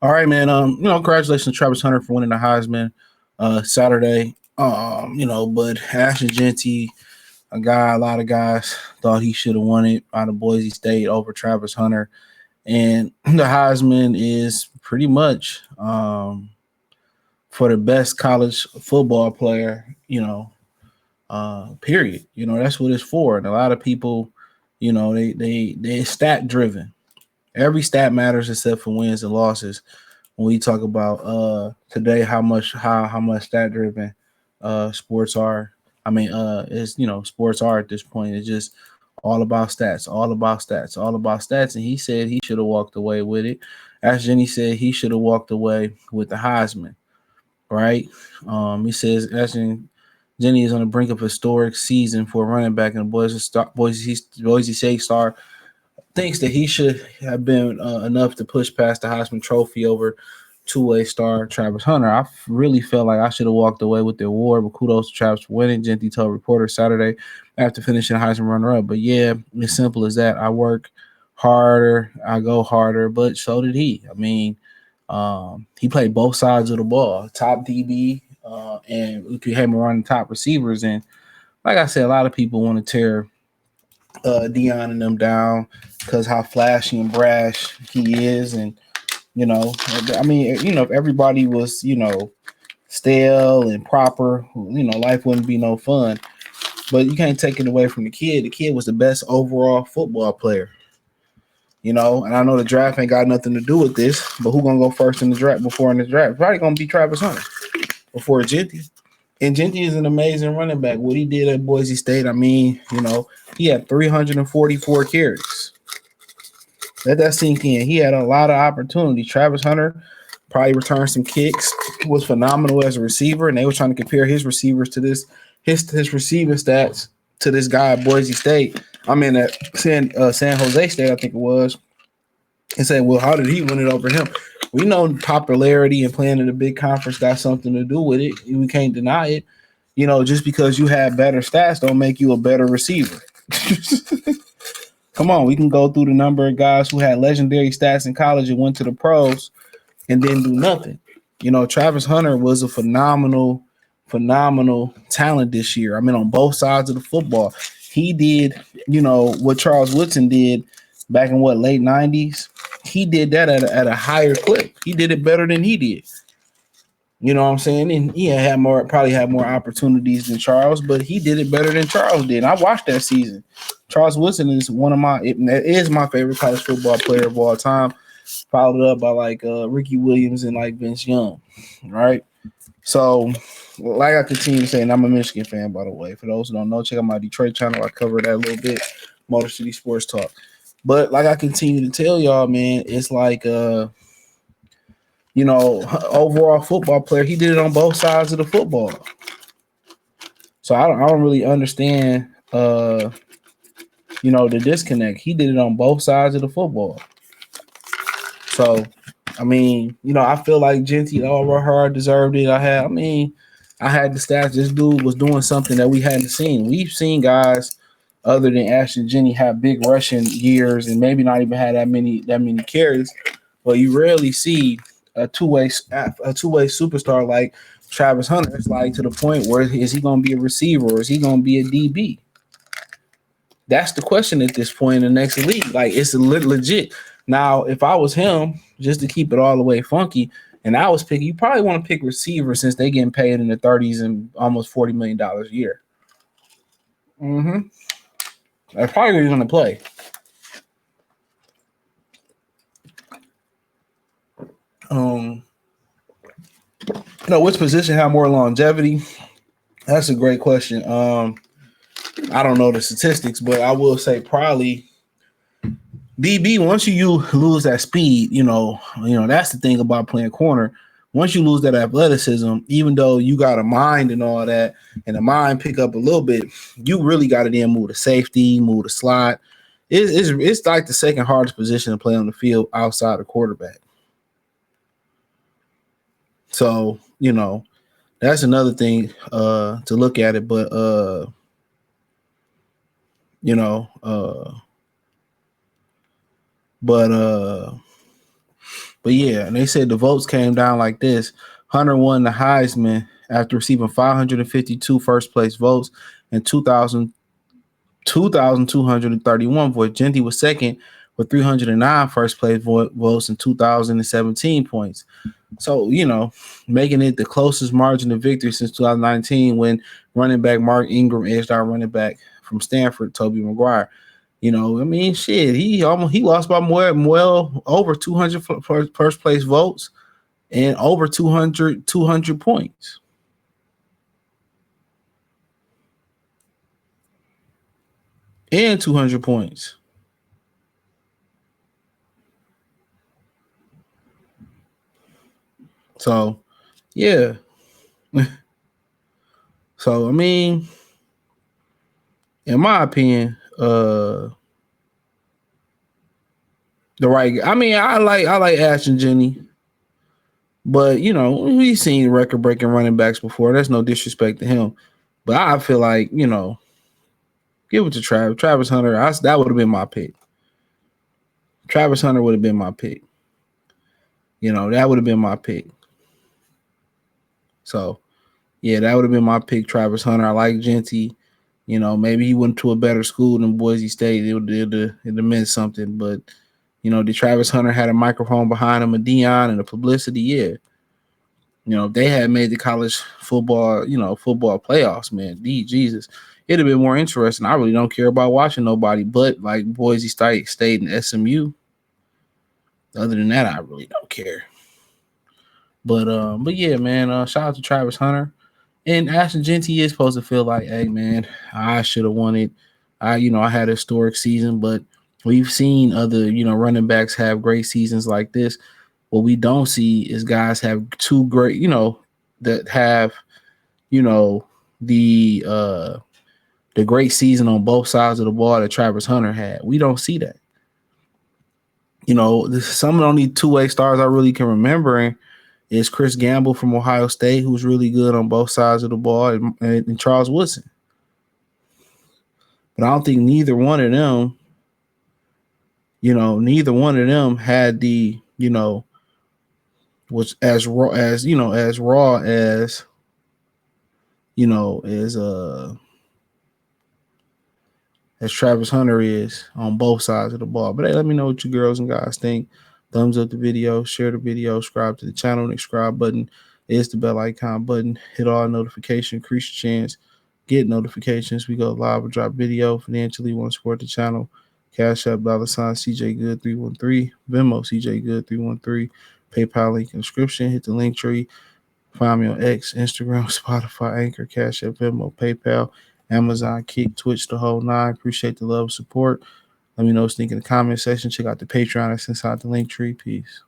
All right, man. Congratulations to Travis Hunter for winning the Heisman Saturday. But Ashton Jeanty, a lot of guys thought he should have won it out of Boise State over Travis Hunter. And the Heisman is pretty much for the best college football player, period. That's what it's for. And a lot of people, they're stat driven. Every stat matters except for wins and losses. When we talk about today, how much stat driven sports are. Sports are at this point. It's just all about stats, all about stats, all about stats. And he said he should have walked away with it. As Jenny said, he should have walked away with the Heisman, right? He says Jenny is on the brink of a historic season for a running back, and Boise State star thinks that he should have been enough to push past the Heisman Trophy over two-way star Travis Hunter. I really felt like I should have walked away with the award, but kudos to Travis for winning. Jeanty told reporters Saturday after finishing Heisman runner-up. But yeah, as simple as that. I work harder, I go harder, but so did he. I mean, he played both sides of the ball, top DB, and we could have him running top receivers. And like I said, a lot of people want to tear Dion and them down because how flashy and brash he is. And, if everybody was, stale and proper, life wouldn't be no fun. But you can't take it away from the kid. The kid was the best overall football player. And I know the draft ain't got nothing to do with this, but who gonna go first in the draft in the draft? Probably gonna be Travis Hunter before Jeanty. And Jeanty is an amazing running back. What he did at Boise State, he had 344 carries. Let that sink in. He had a lot of opportunity. Travis Hunter probably returned some kicks, was phenomenal as a receiver, and they were trying to compare his receivers to his receiving stats to this guy at Boise State. At San Jose State, I think it was, and say, well, how did he win it over him? We know popularity and playing in a big conference got something to do with it. We can't deny it. Just because you have better stats don't make you a better receiver. Come on, we can go through the number of guys who had legendary stats in college and went to the pros and didn't do nothing. Travis Hunter was a phenomenal talent this year. On both sides of the football. He did, what Charles Woodson did back in late 90s. He did that at a higher clip. He did it better than he did. You know what I'm saying? And he probably had more opportunities than Charles, but he did it better than Charles did. And I watched that season. Charles Woodson is my favorite college football player of all time, followed up by Ricky Williams and Vince Young, right? So, like I continue to say, and I'm a Michigan fan, by the way. For those who don't know, check out my Detroit channel. I cover that a little bit, Motor City Sports Talk. But like I continue to tell y'all, man, it's overall football player. He did it on both sides of the football. So I don't really understand, the disconnect. He did it on both sides of the football. So, I feel like Jeanty overall deserved it. I had the stats. This dude was doing something that we hadn't seen. We've seen guys other than Ashton Jeanty have big rushing years and maybe not even had that many carries, but you rarely see a two-way superstar like Travis Hunter. It's to the point where is he going to be a receiver or is he going to be a DB? That's the question at this point in the next league. It's legit. Now, if I was him, just to keep it all the way funky, and I was picking, you probably want to pick receivers since they getting paid in the 30s and almost $40 million a year. That's probably where he's going to play. Which position have more longevity? That's a great question. I don't know the statistics, but I will say probably DB. Once you lose that speed, that's the thing about playing corner. Once you lose that athleticism, even though you got a mind and all that, and the mind pick up a little bit, you really got to then move to safety, move to slot. It's like the second hardest position to play on the field outside the quarterback. So, that's another thing to look at it. But, But yeah, and they said the votes came down like this. Hunter won the Heisman after receiving 552 first place votes and 2,231 votes. Jeanty was second with 309 first place votes and 2,017 points. So, making it the closest margin of victory since 2019 when running back Mark Ingram edged our running back from Stanford, Toby Maguire. Shit, he lost by well over 200 first place votes and over 200 points. And 200 points. So, yeah. So, in my opinion, the right. I like Ashton Jeanty, but we've seen record breaking running backs before. There's no disrespect to him, but I feel like give it to Travis Hunter. That would have been my pick. Travis Hunter would have been my pick. That would have been my pick. So, yeah, that would have been my pick, Travis Hunter. I like Jeanty. Maybe he went to a better school than Boise State. It would have meant something. But, the Travis Hunter had a microphone behind him, a Dion, and a publicity. Yeah. If they had made the college football, football playoffs, man, Jesus, it'd have been more interesting. I really don't care about watching nobody but like Boise State and SMU. Other than that, I really don't care. But yeah, man, shout out to Travis Hunter. And Ashton Jeanty is supposed to feel like, hey, man, I should have won it. I had a historic season, but we've seen other, running backs have great seasons like this. What we don't see is guys have two great, that have, the great season on both sides of the ball that Travis Hunter had. We don't see that. Some of the only two-way stars I really can remember is Chris Gamble from Ohio State, who's really good on both sides of the ball, and Charles Woodson. But I don't think neither one of them, had the, was as raw as, as Travis Hunter is on both sides of the ball. But hey, let me know what you girls and guys think. Thumbs up the video, share the video, subscribe to the channel. The subscribe button is the bell icon button. Hit all notifications, increase your chance. Get notifications. We go live or drop video. Financially, want to support the channel. Cash App, $ CJ Good 313. Venmo, CJ Good 313. PayPal link in the description. Hit the link tree. Find me on X, Instagram, Spotify, Anchor, Cash App, Venmo, PayPal, Amazon, Kick, Twitch, the whole nine. Appreciate the love and support. Let me know what you think in the comment section. Check out the Patreon that's inside the link tree. Peace.